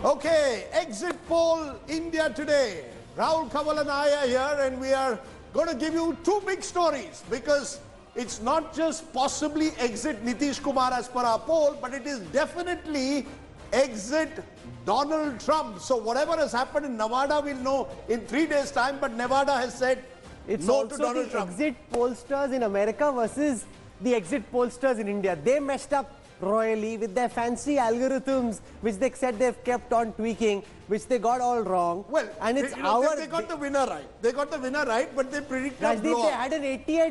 Okay, exit poll India today. Rahul Kanwal and I are here and we are going to give you two big stories because it's not just possibly exit Nitish Kumar as per our poll, but it is definitely exit Donald Trump. So whatever has happened in Nevada, we'll know in 3 days' time, but Nevada has said it's no also to Donald the Trump. exit pollsters in America versus the exit pollsters in India. They messed up royally with their fancy algorithms, which they said they've kept on tweaking, which they got all wrong. Well, and it's they got the winner right. They got the winner right, but they predicted a Rajdeep, blowout. they had an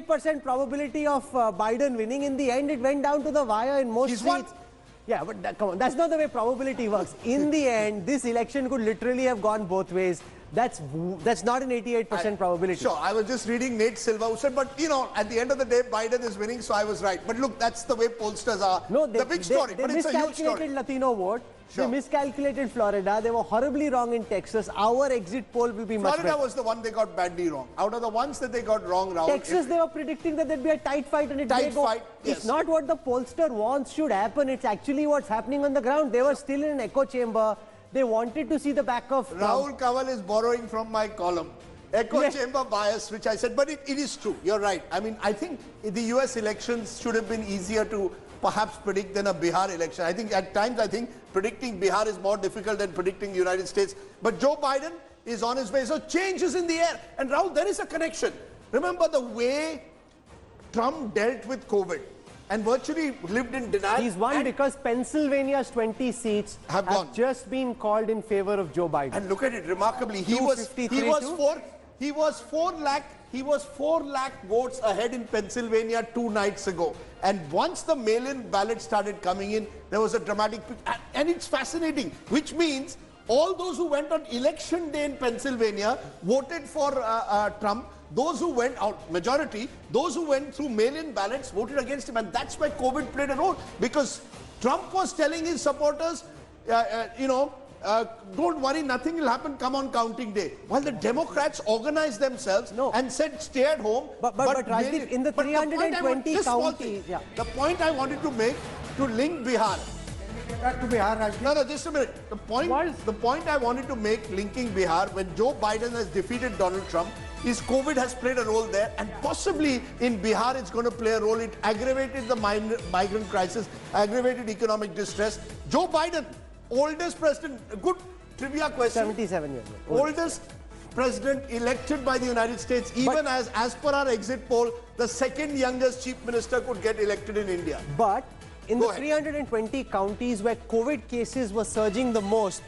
88% probability of Biden winning. In the end, it went down to the wire in most He's seats. won. Yeah, but come on, that's not the way probability works. In the end, this election could literally have gone both ways. That's not an 88% probability. Sure, I was just reading Nate Silva who said, but you know, at the end of the day, Biden is winning, so I was right. But look, that's the way pollsters are. No, the big story, they but it's a huge story. miscalculated Latino vote. Sure. They miscalculated Florida. They were horribly wrong in Texas. Our exit poll will be much better. Florida was the one they got badly wrong. Out of the ones that they got wrong, Rahul, Texas, they were predicting that there'd be a tight fight and it may go. fight, yes. It's not what the pollster wants should happen. It's actually what's happening on the ground. They were still in an echo chamber. They wanted to see the back of Rahul Kanwal is borrowing from my column. Echo chamber bias, which I said, but it is true. You're right. I mean, I think the US elections should have been easier to perhaps predict than a Bihar election. I think at times, predicting Bihar is more difficult than predicting the United States. But Joe Biden is on his way. So change is in the air. And Rahul, there is a connection. Remember the way Trump dealt with COVID and virtually lived in denial. He's won because Pennsylvania's 20 seats have just been called in favor of Joe Biden. And look at it, remarkably, he was 4 lakh votes ahead in Pennsylvania 2 nights ago. And once the mail-in ballots started coming in, there was a dramatic peak. And it's fascinating, which means all those who went on election day in Pennsylvania voted for Trump. Those who went out, majority, those who went through mail-in ballots voted against him. And that's why COVID played a role. Because Trump was telling his supporters, don't worry, nothing will happen, come on counting day. While the Democrats organized themselves and said stay at home. But Rajdeep, in the 320 counties, the point I wanted to make to link Bihar. Back to Bihar, Rajdeep. No, just a minute. The point I wanted to make linking Bihar when Joe Biden has defeated Donald Trump is COVID has played a role there, and possibly in Bihar it's going to play a role. It aggravated the migrant crisis, aggravated economic distress. Joe Biden, oldest president, good trivia question. 77 years old. Oldest president elected by the United States, even as per our exit poll, the second youngest chief minister could get elected in India. But in the 320 counties where COVID cases were surging the most,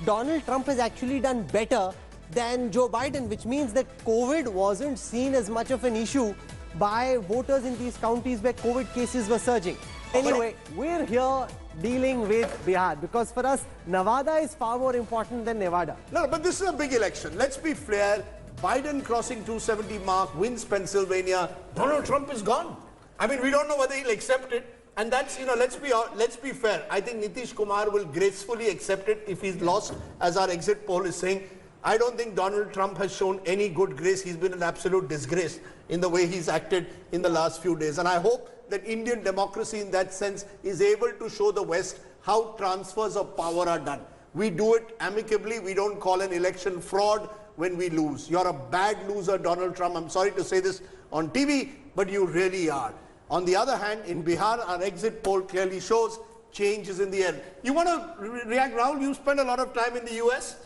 Donald Trump has actually done better than Joe Biden, which means that COVID wasn't seen as much of an issue by voters in these counties where COVID cases were surging. Anyway, we're here dealing with Bihar because for us, Nevada is far more important than Nevada. No, but this is a big election. Let's be fair. Biden crossing 270 mark, wins Pennsylvania. Donald Trump is gone. I mean, we don't know whether he'll accept it. And that's, let's be fair. I think Nitish Kumar will gracefully accept it if he's lost, as our exit poll is saying. I don't think Donald Trump has shown any good grace. He's been an absolute disgrace in the way he's acted in the last few days. And I hope that Indian democracy in that sense is able to show the West how transfers of power are done. We do it amicably. We don't call an election fraud when we lose. You're a bad loser, Donald Trump. I'm sorry to say this on TV, but you really are. On the other hand, in Bihar, our exit poll clearly shows change is in the air. You want to react, Rahul? You spend a lot of time in the US.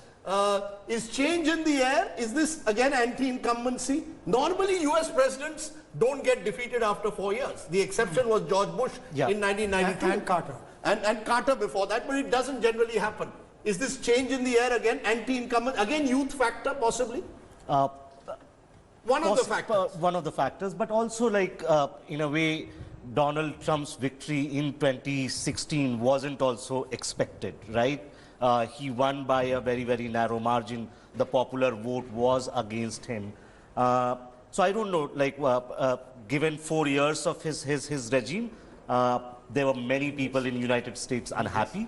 Is change in the air? Is this again anti-incumbency? Normally US presidents don't get defeated after 4 years. The exception was George Bush in 1992. And Carter. And Carter before that, but it doesn't generally happen. Is this change in the air again? Anti-incumbent? Again, youth factor possibly? One of the factors, but also in a way, Donald Trump's victory in 2016 wasn't also expected, right? He won by a very, very narrow margin. The popular vote was against him. So I don't know, given 4 years of his regime, there were many people in the United States unhappy.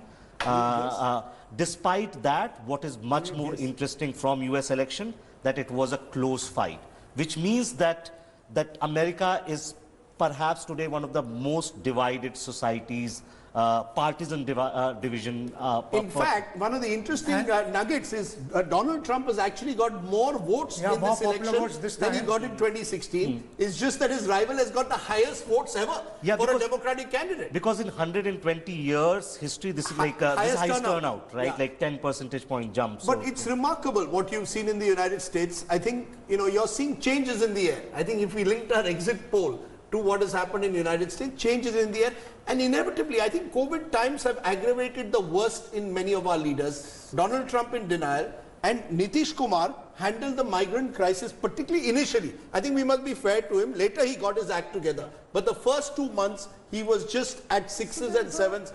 Despite that, what is much more interesting from US election, that it was a close fight, which means that America is perhaps today one of the most divided societies, partisan division. In fact, one of the interesting nuggets is Donald Trump has actually got more votes in more this popular election votes this than he time. got in 2016. It's just that his rival has got the highest votes ever for a Democratic candidate. Because in 120 years history, this is like this Highest highest turnout. turnout, right? Yeah. Like 10 percentage point jump. But it's remarkable what you've seen in the United States. I think, you're seeing changes in the air. I think if we linked our exit poll to what has happened in the United States, changes in the air. And inevitably, I think COVID times have aggravated the worst in many of our leaders. Donald Trump in denial and Nitish Kumar handled the migrant crisis, particularly initially. I think we must be fair to him. Later, he got his act together. But the first 2 months, he was just at 6s and 7s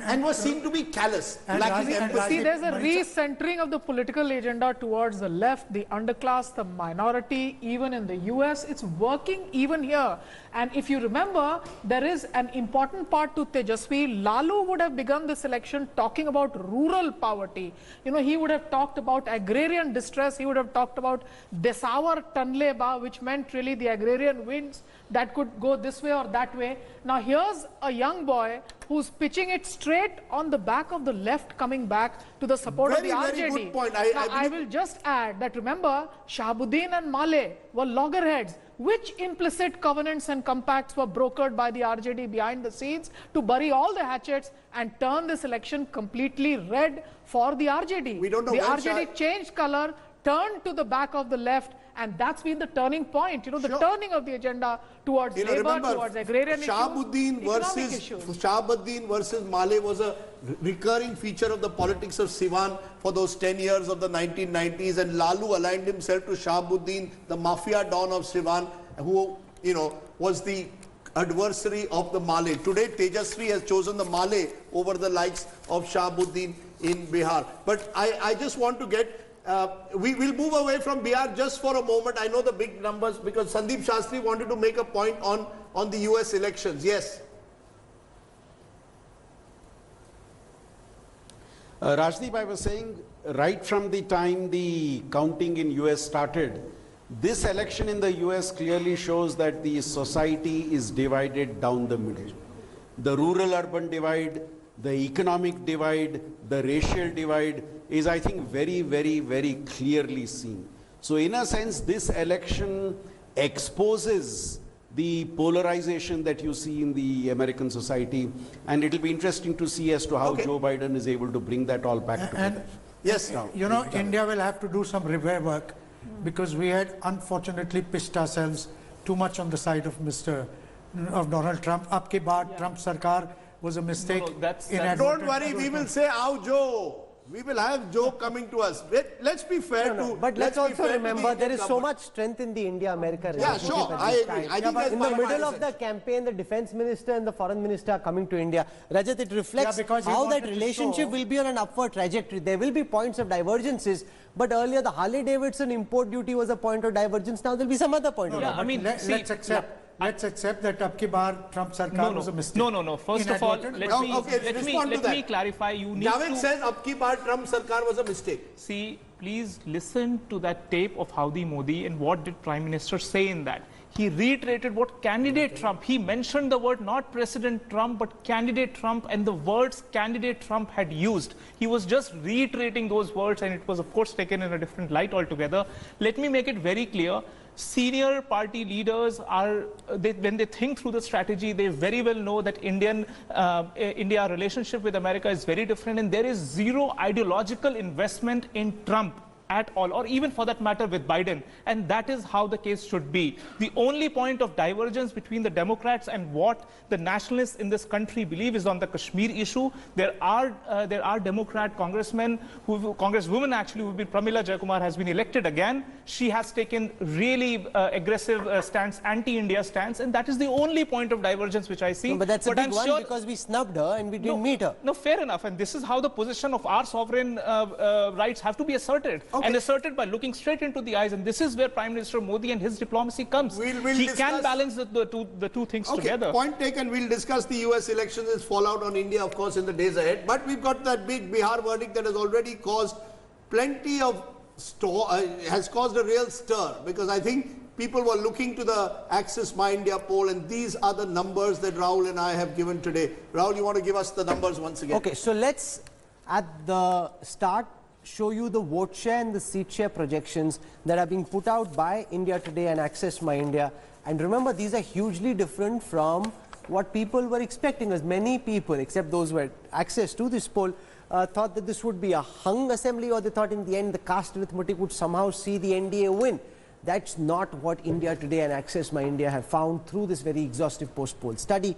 and was seen to be callous, lacking empathy. See, there's a recentering of the political agenda towards the left, the underclass, the minority, even in the US. It's working even here. And if you remember, there is an important part to Tejasvi. Lalu would have begun this election talking about rural poverty. He would have talked about agrarian distress. He would have talked about Desawar Tanleba, which meant really the agrarian winds that could go this way or that way. Now here's a young boy who's pitching it straight on the back of the left, coming back to the support of the RJD. Very good point. I will just add that, remember, Shahabuddin and Male were loggerheads. Which implicit covenants and compacts were brokered by the RJD behind the scenes to bury all the hatchets and turn this election completely red for the RJD? We don't know the when RJD changed color, turned to the back of the left, and that's been the turning point, the turning of the agenda towards labor, remember, towards agrarian Shahabuddin versus Male was a recurring feature of the politics of Siwan for those 10 years of the 1990s, and Lalu aligned himself to Shahabuddin, the mafia don of Siwan, who, was the adversary of the Male. Today, Tejasvi has chosen the Male over the likes of Shahabuddin in Bihar. But I just want to get we will move away from Bihar just for a moment. I know the big numbers because Sandeep Shastri wanted to make a point on the US elections. Yes. Rajdeep, I was saying right from the time the counting in US started, this election in the US clearly shows that the society is divided down the middle. The rural-urban divide, the economic divide, the racial divide is, I think, very, very, very clearly seen. So in a sense, this election exposes the polarization that you see in the American society, and it'll be interesting to see as to how Joe Biden is able to bring that all back together. And yes, India will have to do some repair work because we had unfortunately pitched ourselves too much on the side of Donald Trump. Ab ki baar Trump Sarkar was a mistake. Don't worry, we will say, "Ao Joe." We will have Joe coming to us. Let's be fair to. But let's also remember there is so much strength in the India-America relationship. Yeah, sure. At I this agree. time. I think that's in the middle bipartisan. of the campaign, the defense minister and the foreign minister are coming to India. Rajat, it reflects because he how that wanted to relationship show- will be on an upward trajectory. There will be points of divergences, but earlier the Harley-Davidson import duty was a point of divergence. Now there will be some other point of divergence. Let's accept that ab ki baar Trump Sarkar was a mistake. No. First of all, let me clarify. Javed says, "Ab ki baar Trump Sarkar was a mistake." See, please listen to that tape of Howdy Modi and what did Prime Minister say in that. He reiterated what candidate Trump, he mentioned the word not President Trump, but candidate Trump, and the words candidate Trump had used. He was just reiterating those words, and it was, of course, taken in a different light altogether. Let me make it very clear. Senior party leaders are, when they think through the strategy, they very well know that India relationship with America is very different, and there is zero ideological investment in Trump at all, or even for that matter with Biden, and that is how the case should be. The only point of divergence between the Democrats and what the nationalists in this country believe is on the Kashmir issue. There are Democrat congressmen, congresswoman actually, Pramila Jayakumar has been elected again. She has taken really aggressive stance, anti-India stance, and that is the only point of divergence which I see. No, but that's a big one because we snubbed her and we didn't meet her. No, fair enough, and this is how the position of our sovereign rights have to be asserted. And asserted by looking straight into the eyes, and this is where Prime Minister Modi and his diplomacy comes. He can balance the two things together. Point taken. We'll discuss the US elections, its fallout on India, of course, in the days ahead. But we've got that big Bihar verdict that has already caused plenty of has caused a real stir, because I think people were looking to the Access My India poll, and these are the numbers that Rahul and I have given today. Rahul, you want to give us the numbers once again? Okay, so let's at the start show you the vote share and the seat share projections that are being put out by India Today and Access My India. And remember, these are hugely different from what people were expecting, as many people, except those who had access to this poll, thought that this would be a hung assembly, or they thought in the end the caste arithmetic would somehow see the NDA win. That's not what India Today and Access My India have found through this very exhaustive post-poll study.